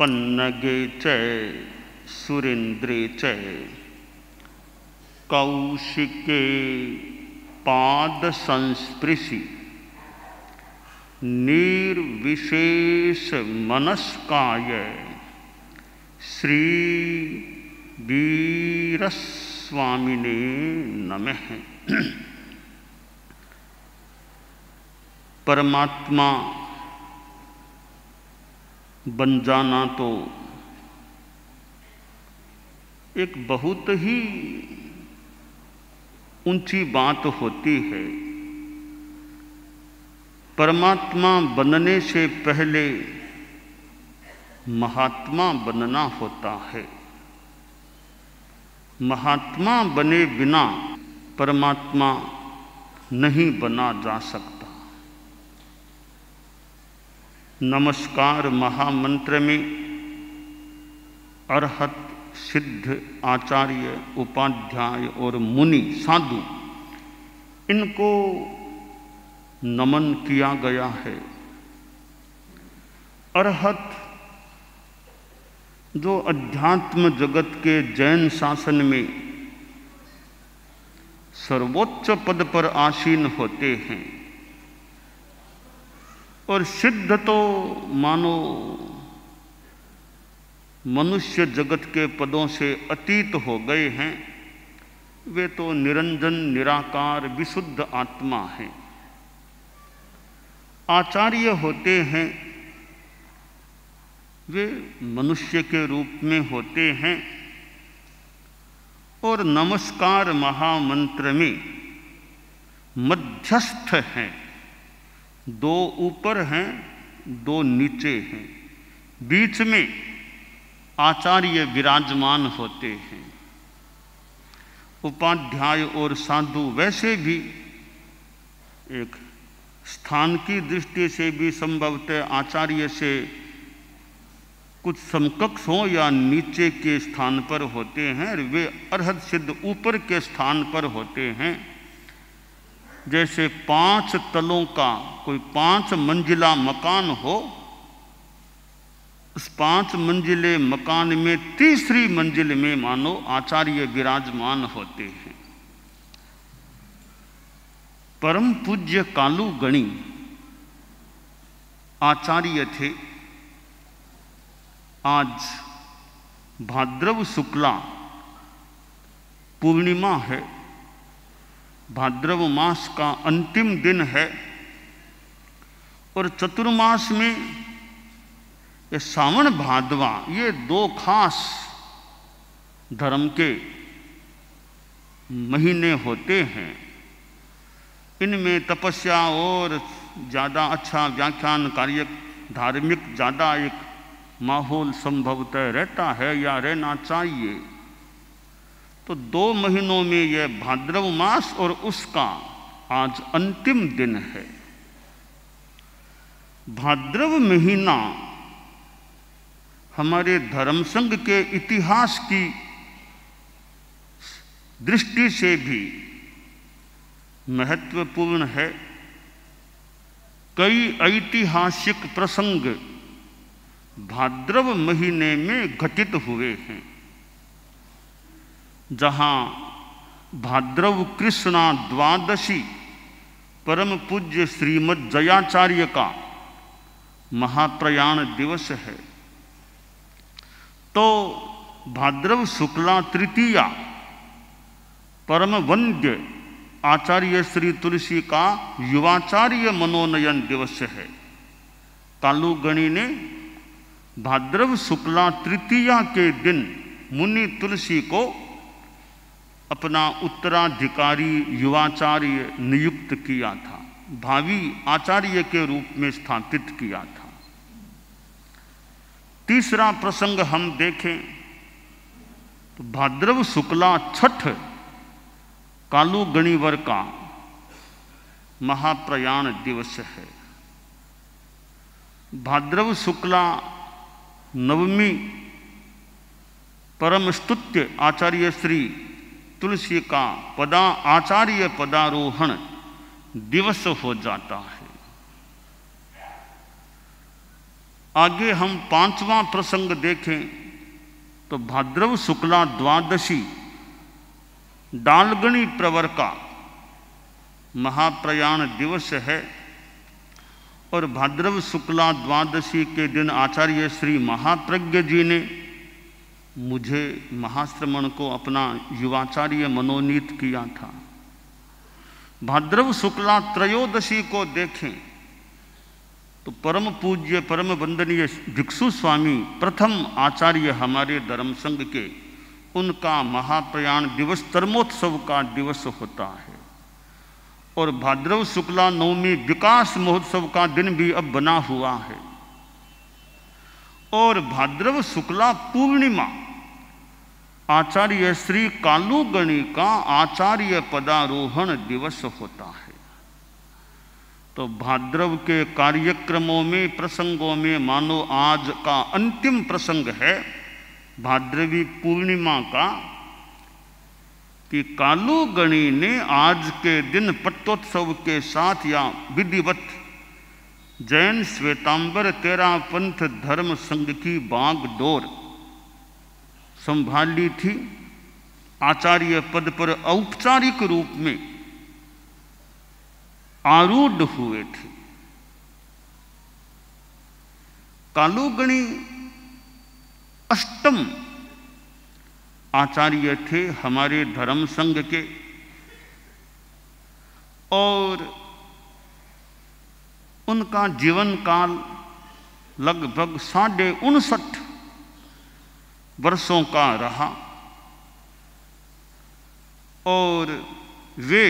पन्नगे च सुरेन्द्रे च कौशिके पाद संस्पृशि निर्विशेष मनस्काय श्री वीरस्वामिने नमः। परमात्मा बन जाना तो एक बहुत ही ऊंची बात होती है। परमात्मा बनने से पहले महात्मा बनना होता है। महात्मा बने बिना परमात्मा नहीं बना जा सकता। नमस्कार महामंत्र में अरहत, सिद्ध, आचार्य, उपाध्याय और मुनि, साधु, इनको नमन किया गया है। अरहत जो अध्यात्म जगत के जैन शासन में सर्वोच्च पद पर आसीन होते हैं, और सिद्ध तो मानो मनुष्य जगत के पदों से अतीत हो गए हैं। वे तो निरंजन निराकार विशुद्ध आत्मा हैं। आचार्य होते हैं, वे मनुष्य के रूप में होते हैं। और नमस्कार महामंत्र में मध्यस्थ हैं, दो ऊपर हैं, दो नीचे हैं, बीच में आचार्य विराजमान होते हैं। उपाध्याय और साधु वैसे भी एक स्थान की दृष्टि से भी संभवतः आचार्य से कुछ समकक्ष हो या नीचे के स्थान पर होते हैं, और वे अरहत सिद्ध ऊपर के स्थान पर होते हैं। जैसे 5 तलों का कोई 5 मंजिला मकान हो, उस 5 मंजिले मकान में तीसरी मंजिल में मानो आचार्य विराजमान होते हैं। परम पूज्य कालू गणी आचार्य थे। आज भाद्रव शुक्ला पूर्णिमा है, भाद्रव मास का अंतिम दिन है, और चतुर्मास में ये सावन भादवा, ये 2 खास धर्म के महीने होते हैं। इनमें तपस्या और ज़्यादा अच्छा व्याख्यान कार्य, धार्मिक ज़्यादा एक माहौल संभवतः रहता है या रहना चाहिए। तो 2 महीनों में यह भाद्रव मास और उसका आज अंतिम दिन है। भाद्रव महीना हमारे धर्म संघ के इतिहास की दृष्टि से भी महत्वपूर्ण है। कई ऐतिहासिक प्रसंग भाद्रव महीने में घटित हुए हैं। जहाँ भाद्रव कृष्णा द्वादशी परम पूज्य श्रीमद जयाचार्य का महाप्रयाण दिवस है, तो भाद्रव शुक्ला तृतीया परम वंद्य आचार्य श्री तुलसी का युवाचार्य मनोनयन दिवस है। कालू गणी ने भाद्रव शुक्ला तृतीया के दिन मुनि तुलसी को अपना उत्तराधिकारी युवाचार्य नियुक्त किया था, भावी आचार्य के रूप में स्थापित किया था। तीसरा प्रसंग हम देखें तो भाद्रव शुक्ला छठ कालू गणिवर का महाप्रयाण दिवस है। भाद्रव शुक्ला नवमी परम स्तुत्य आचार्य श्री तुलसी का आचार्य पदारोहण दिवस हो जाता है। आगे हम 5वां प्रसंग देखें तो भाद्रव शुक्ला द्वादशी डालगणी प्रवर का महाप्रयाण दिवस है और भाद्रव शुक्ला द्वादशी के दिन आचार्य श्री महाप्रज्ञ जी ने मुझे महाश्रमण को अपना युवाचार्य मनोनीत किया था। भाद्रव शुक्ला त्रयोदशी को देखें तो परम पूज्य परम वंदनीय भिक्षु स्वामी प्रथम आचार्य हमारे धर्म संघ के, उनका महाप्रयाण दिवस धर्मोत्सव का दिवस होता है और भाद्रव शुक्ला नवमी विकास महोत्सव का दिन भी अब बना हुआ है और भाद्रव शुक्ला पूर्णिमा आचार्य श्री कालूगणी का आचार्य पदारोहण दिवस होता है। तो भाद्रव के कार्यक्रमों में प्रसंगों में मानो आज का अंतिम प्रसंग है भाद्रवी पूर्णिमा का कि कालूगणी ने आज के दिन पट्टोत्सव के साथ या विधिवत जैन श्वेतांबर तेरा पंथ धर्म संघ की बागडोर संभाली थी। आचार्य पद पर औपचारिक रूप में आरूढ़ हुए थे। कालूगणी अष्टम आचार्य थे हमारे धर्म संघ के और उनका जीवन काल लगभग 59.5 वर्षों का रहा और वे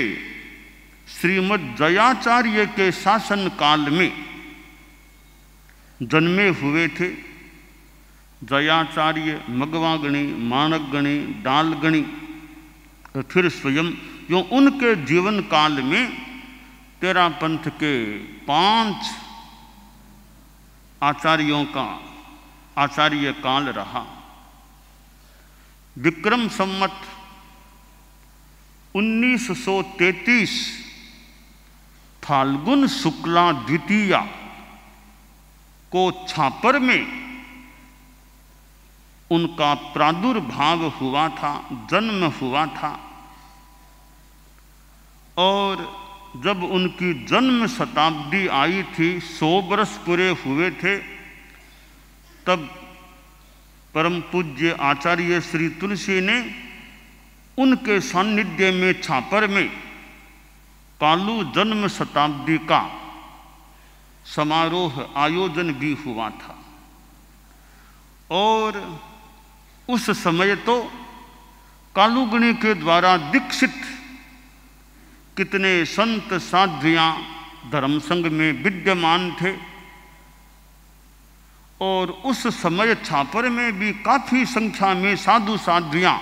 श्रीमद् जयाचार्य के शासन काल में जन्मे हुए थे। जयाचार्य मगवागणी, माणकगणी, डालगणी और फिर स्वयं यो उनके जीवन काल में तेरा पंथ के 5 आचार्यों का आचार्य काल रहा। विक्रम संवत 1933 फाल्गुन शुक्ला द्वितीया को छापर में उनका प्रादुर्भाव हुआ था, जन्म हुआ था और जब उनकी जन्म शताब्दी आई थी, 100 वर्ष पूरे हुए थे, तब परम पूज्य आचार्य श्री तुलसी ने उनके सान्निध्य में छापर में कालू जन्म शताब्दी का समारोह आयोजन भी हुआ था और उस समय तो कालूगणी के द्वारा दीक्षित कितने संत साध्वियां धर्म संघ में विद्यमान थे और उस समय छापर में भी काफी संख्या में साधु साध्वियां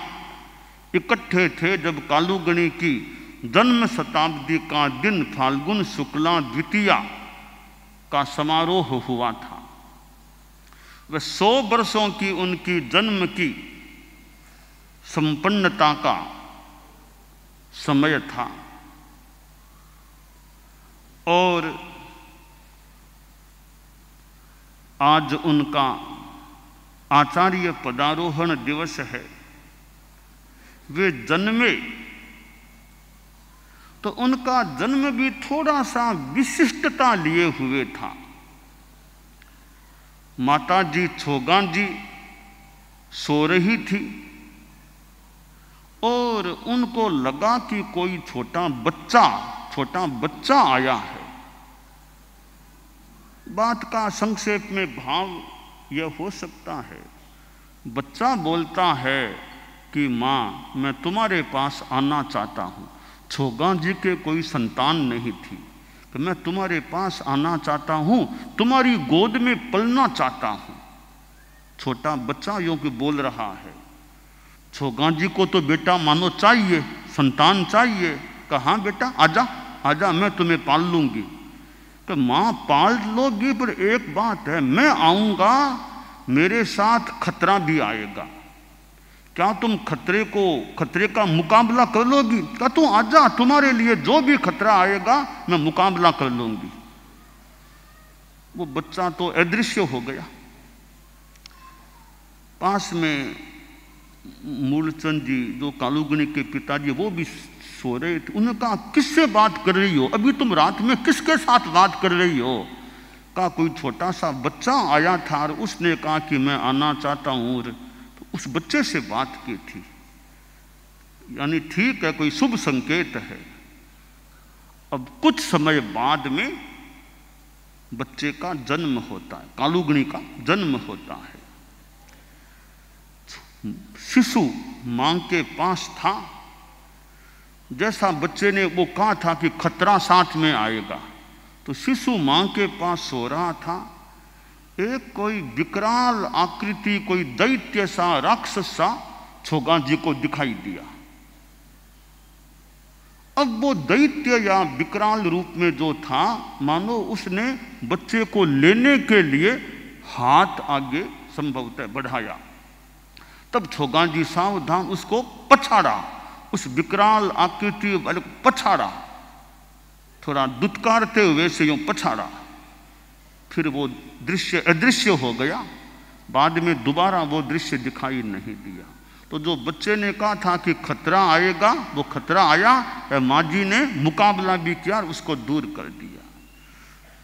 इकट्ठे थे जब कालूगणी की जन्म शताब्दी का दिन फाल्गुन शुक्ला द्वितीया का समारोह हुआ था। वह 100 वर्षों की उनकी जन्म की संपन्नता का समय था और आज उनका आचार्य पदारोहण दिवस है। वे जन्मे तो उनका जन्म भी थोड़ा सा विशिष्टता लिए हुए था। माता जी छोगा जी सो रही थी और उनको लगा कि कोई छोटा बच्चा आया है। बात का संक्षेप में भाव यह हो सकता है, बच्चा बोलता है कि माँ मैं तुम्हारे पास आना चाहता हूँ। छोगा जी के कोई संतान नहीं थी तो मैं तुम्हारे पास आना चाहता हूँ, तुम्हारी गोद में पलना चाहता हूँ। छोटा बच्चा यूँ कि बोल रहा है। छोगा जी को तो बेटा मानो चाहिए, संतान चाहिए। कहा बेटा आजा आजा मैं तुम्हें पाल लूँगी। तो माँ पाल लोगी पर एक बात है, मैं आऊँगा मेरे साथ खतरा भी आएगा, क्या तुम खतरे का मुकाबला कर लोगी? क्या तू आजा, तुम्हारे लिए जो भी खतरा आएगा मैं मुकाबला कर लूंगी। वो बच्चा तो अदृश्य हो गया। पास में मूलचंद जी जो कालूगणी के पिताजी वो भी सो रहे थे। उन्होंने कहा किससे बात कर रही हो, अभी तुम रात में किसके साथ बात कर रही हो? कहा कोई छोटा सा बच्चा आया था और उसने कहा कि मैं आना चाहता हूँ, तो उस बच्चे से बात की थी। यानी ठीक है, कोई शुभ संकेत है। अब कुछ समय बाद में बच्चे का जन्म होता है, कालूगणी का जन्म होता है। शिशु मां के पास था। जैसा बच्चे ने वो कहा था कि खतरा साथ में आएगा, तो शिशु मां के पास सो रहा था। एक कोई विकराल आकृति, कोई दैत्य सा, राक्षस सा छोगा जी को दिखाई दिया। अब वो दैत्य या विकराल रूप में जो था, मानो उसने बच्चे को लेने के लिए हाथ आगे संभवतः बढ़ाया। तब छोगा जी सावधान उसको पछाड़ा, उस विकराल आकृति वाले को पछाड़ा, थोड़ा दुत्कारते हुए से यूं पछाड़ा। फिर वो दृश्य अदृश्य हो गया। बाद में दोबारा वो दृश्य दिखाई नहीं दिया। तो जो बच्चे ने कहा था कि खतरा आएगा, वो खतरा आया। माँ जी ने मुकाबला भी किया और उसको दूर कर दिया।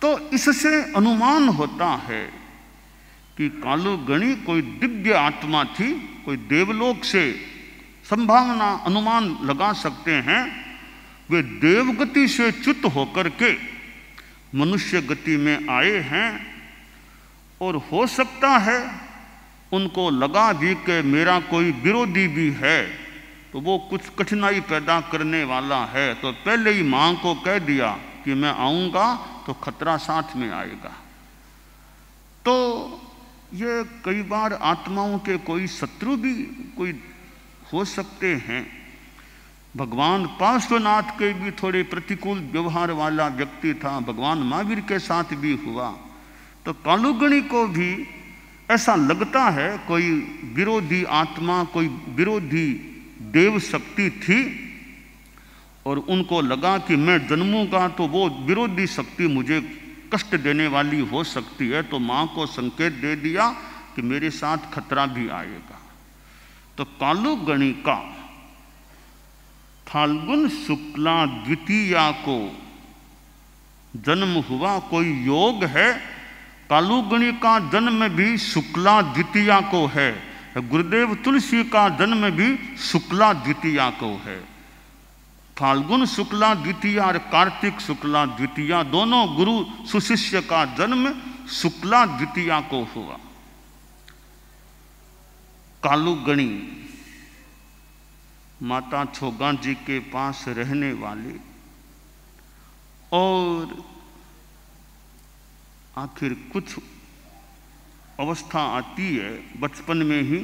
तो इससे अनुमान होता है कि कालूगणी कोई दिव्य आत्मा थी, कोई देवलोक से संभावना अनुमान लगा सकते हैं। वे देवगति से च्युत होकर के मनुष्य गति में आए हैं और हो सकता है उनको लगा भी कि मेरा कोई विरोधी भी है, तो वो कुछ कठिनाई पैदा करने वाला है, तो पहले ही मां को कह दिया कि मैं आऊँगा तो खतरा साथ में आएगा। तो ये कई बार आत्माओं के कोई शत्रु भी कोई हो सकते हैं। भगवान पार्श्वनाथ के भी थोड़े प्रतिकूल व्यवहार वाला व्यक्ति था, भगवान महावीर के साथ भी हुआ। तो कालूगणी को भी ऐसा लगता है कोई विरोधी आत्मा, कोई विरोधी देव शक्ति थी और उनको लगा कि मैं जन्मूंगा तो वो विरोधी शक्ति मुझे कष्ट देने वाली हो सकती है, तो माँ को संकेत दे दिया कि मेरे साथ खतरा भी आएगा। तो कालूगणी का फाल्गुन शुक्ला द्वितीया को जन्म हुआ। कोई योग है, कालूगणी का जन्म भी शुक्ला द्वितीया को है। गुरुदेव तुलसी का जन्म भी शुक्ला द्वितीया को है। फाल्गुन शुक्ला द्वितीया और कार्तिक शुक्ला द्वितीया दोनों गुरु सुशिष्य का जन्म शुक्ला द्वितीया को हुआ। कालूगणी माता छोगा जी के पास रहने वाली, और आखिर कुछ अवस्था आती है, बचपन में ही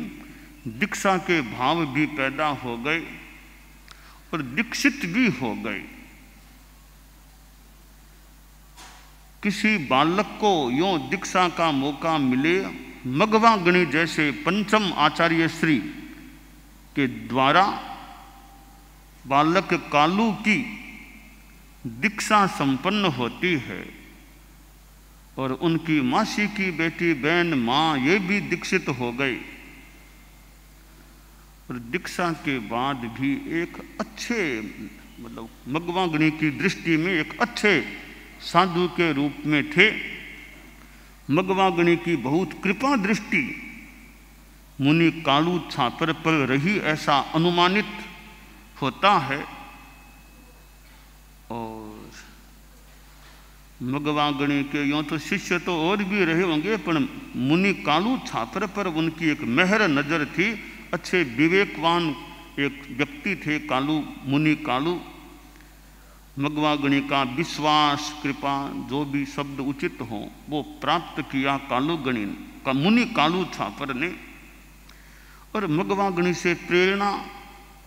दीक्षा के भाव भी पैदा हो गए और दीक्षित भी हो गए। किसी बालक को यों दीक्षा का मौका मिले, मघवागणी जैसे पंचम आचार्य श्री के द्वारा बालक कालू की दीक्षा संपन्न होती है और उनकी मासी की बेटी बहन माँ ये भी दीक्षित हो गई। और दीक्षा के बाद भी एक अच्छे, मतलब मघवागणी की दृष्टि में एक अच्छे साधु के रूप में थे। मघवागणी की बहुत कृपा दृष्टि मुनि कालू छापर पर रही, ऐसा अनुमानित होता है। और मघवागणी के यों तो शिष्य तो और भी रहे होंगे, पर मुनि कालू छापर पर उनकी एक मेहर नजर थी। अच्छे विवेकवान एक व्यक्ति थे कालू, मुनि कालू। मघवागणी का विश्वास, कृपा, जो भी शब्द उचित हो, वो प्राप्त किया कालूगणी का मुनि कालू छापर ने। और मघवागणी से प्रेरणा,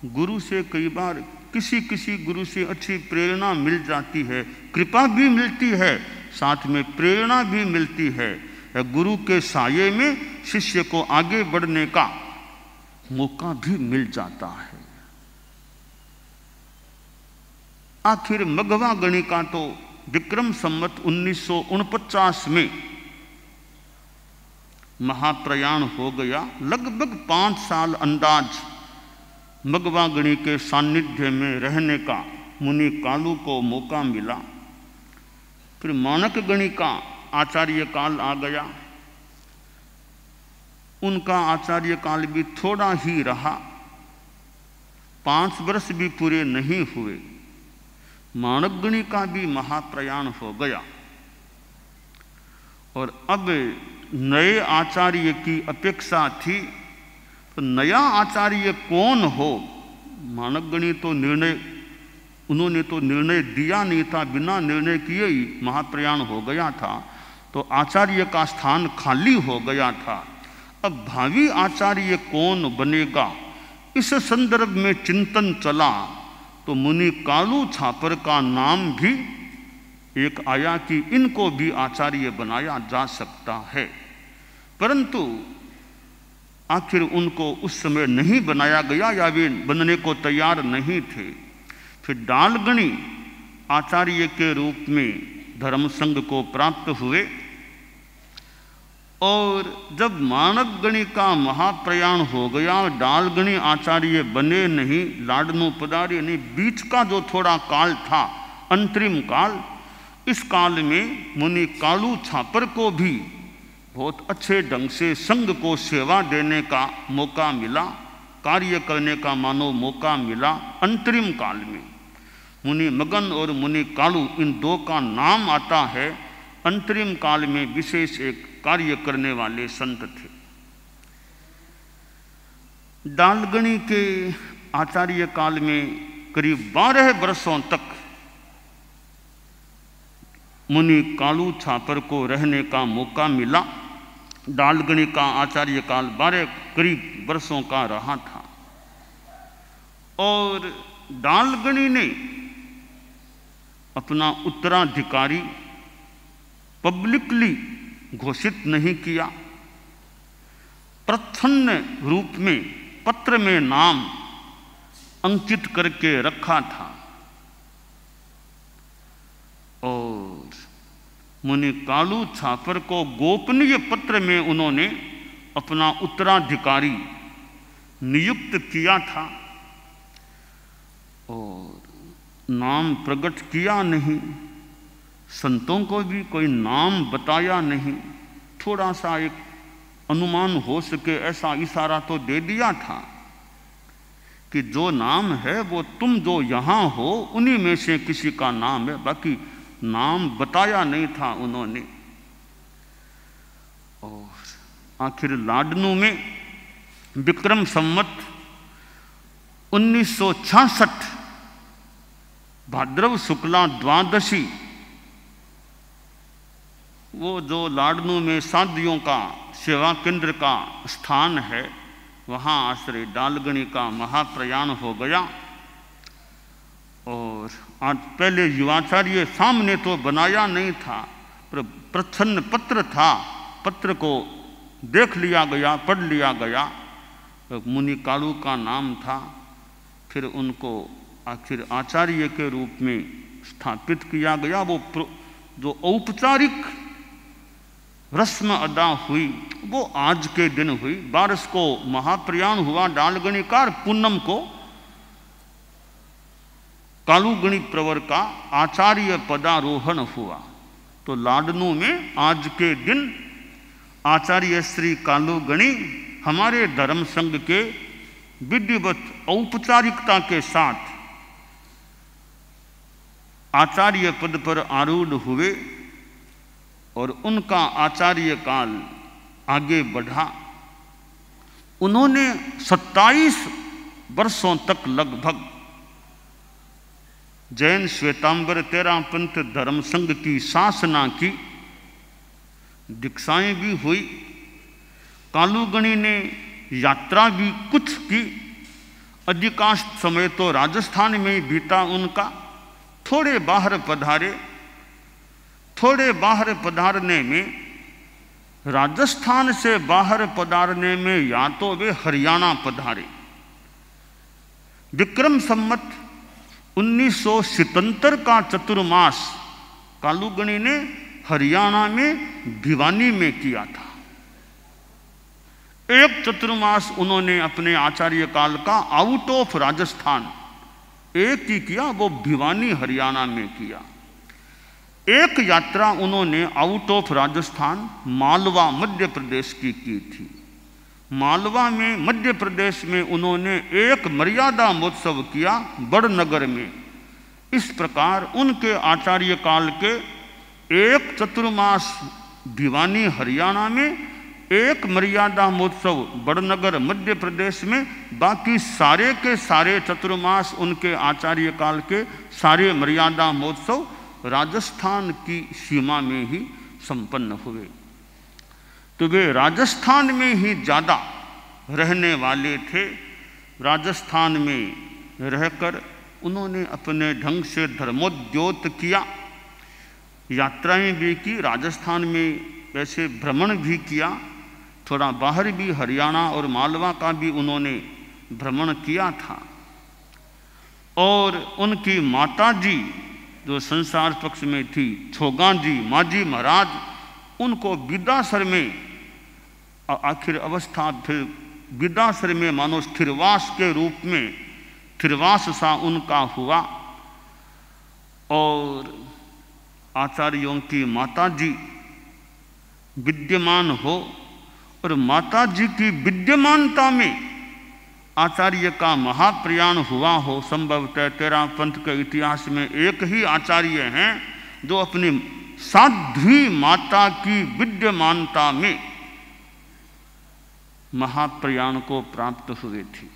गुरु से कई बार किसी गुरु से अच्छी प्रेरणा मिल जाती है, कृपा भी मिलती है, साथ में प्रेरणा भी मिलती है। गुरु के साये में शिष्य को आगे बढ़ने का मौका भी मिल जाता है। आखिर मघवागणी का तो विक्रम संवत 1949 में महाप्रयाण हो गया। लगभग 5 साल अंदाज मगवागणी के सानिध्य में रहने का मुनि कालू को मौका मिला। फिर मानक गणी का आचार्य काल आ गया। उनका आचार्य काल भी थोड़ा ही रहा, 5 वर्ष भी पूरे नहीं हुए। मानक गणी का भी महाप्रयाण हो गया और अब नए आचार्य की अपेक्षा थी। तो नया आचार्य कौन हो? मानक गणी तो उन्होंने तो निर्णय दिया नहीं था, बिना निर्णय किए ही महाप्रयाण हो गया था, तो आचार्य का स्थान खाली हो गया था। अब भावी आचार्य कौन बनेगा, इस संदर्भ में चिंतन चला तो मुनि कालू छापर का नाम भी एक आया कि इनको भी आचार्य बनाया जा सकता है। परंतु आखिर उनको उस समय नहीं बनाया गया या वे बनने को तैयार नहीं थे। फिर डालगणी आचार्य के रूप में धर्म संघ को प्राप्त हुए और जब मानक गणी का महाप्रयाण हो गया, डालगणी आचार्य बने नहीं, लाडनू पधारे नहीं, बीच का जो थोड़ा काल था अंतरिम काल, इस काल में मुनि कालू छापर को भी बहुत अच्छे ढंग से संघ को सेवा देने का मौका मिला, कार्य करने का मानो मौका मिला। अंतरिम काल में मुनि मगन और मुनि कालू इन 2 का नाम आता है। अंतरिम काल में विशेष एक कार्य करने वाले संत थे। डालगणी के आचार्य काल में करीब 12 वर्षों तक मुनि कालू छापर को रहने का मौका मिला। डालगणी का आचार्य काल 12 करीब वर्षों का रहा था और डालगणी ने अपना उत्तराधिकारी पब्लिकली घोषित नहीं किया, प्रच्छन्न रूप में पत्र में नाम अंकित करके रखा था और मुनि कालू छापर को गोपनीय पत्र में उन्होंने अपना उत्तराधिकारी नियुक्त किया था और नाम प्रकट किया नहीं, संतों को भी कोई नाम बताया नहीं, थोड़ा सा एक अनुमान हो सके ऐसा इशारा तो दे दिया था कि जो नाम है वो तुम जो यहाँ हो उन्हीं में से किसी का नाम है, बाकी नाम बताया नहीं था उन्होंने। और आखिर लाडनू में विक्रम संवत 1966 भाद्रव शुक्ला द्वादशी, वो जो लाडनू में साधियों का सेवा केंद्र का स्थान है, वहाँ आश्रय डालगणी का महाप्रयाण हो गया। और आज पहले युवाचार्य सामने तो बनाया नहीं था, पर प्रच्छन्न पत्र था, पत्र को देख लिया गया, पढ़ लिया गया, मुनि कालू का नाम था। फिर उनको आखिर आचार्य के रूप में स्थापित किया गया। वो जो औपचारिक रस्म अदा हुई वो आज के दिन हुई। 12 को महाप्रयाण हुआ डालगणी का, पूनम को कालूगणी प्रवर का आचार्य पदारोहण हुआ। तो लाडनू में आज के दिन आचार्य श्री कालूगणी हमारे धर्म संघ के विधिवत औपचारिकता के साथ आचार्य पद पर आरूढ़ हुए और उनका आचार्य काल आगे बढ़ा। उन्होंने 27 वर्षों तक लगभग जैन श्वेतांबर तेरा पंथ धर्म संघ की शासना की, दीक्षाएं भी हुई। कालूगणी ने यात्रा भी कुछ की। अधिकांश समय तो राजस्थान में ही बीता उनका। थोड़े बाहर पधारे, थोड़े बाहर पधारने में, राजस्थान से बाहर पधारने में या तो वे हरियाणा पधारे। विक्रम संवत 1977 का चतुर्मास कालूगणी ने हरियाणा में भिवानी में किया था। एक चतुर्मास उन्होंने अपने आचार्य काल का आउट ऑफ राजस्थान एक ही किया, वो भिवानी हरियाणा में किया। एक यात्रा उन्होंने आउट ऑफ राजस्थान मालवा मध्य प्रदेश की थी। मालवा में मध्य प्रदेश में उन्होंने एक मर्यादा महोत्सव किया बड़नगर में। इस प्रकार उनके आचार्य काल के एक चतुर्मास भिवानी हरियाणा में, एक मर्यादा महोत्सव बड़नगर मध्य प्रदेश में, बाकी सारे के सारे चतुर्मास उनके आचार्य काल के सारे मर्यादा महोत्सव राजस्थान की सीमा में ही संपन्न हुए। तो वे राजस्थान में ही ज़्यादा रहने वाले थे। राजस्थान में रहकर उन्होंने अपने ढंग से धर्मोद्योत किया, यात्राएं भी की, राजस्थान में वैसे भ्रमण भी किया, थोड़ा बाहर भी हरियाणा और मालवा का भी उन्होंने भ्रमण किया था। और उनकी माता जी जो संसार पक्ष में थी, छोगा जी माजी महाराज, उनको विदासर में आखिर अवस्था फिर विदासर में मानो स्थिरवास के रूप में स्थिरवास सा उनका हुआ। और आचार्यों की माता जी विद्यमान हो, और माता जी की विद्यमानता में आचार्य का महाप्रयाण हुआ हो। संभवतः तेरा पंथ के इतिहास में एक ही आचार्य हैं जो अपनी साध्वी माता की विद्यमानता में महाप्रयाण को प्राप्त हुए थे।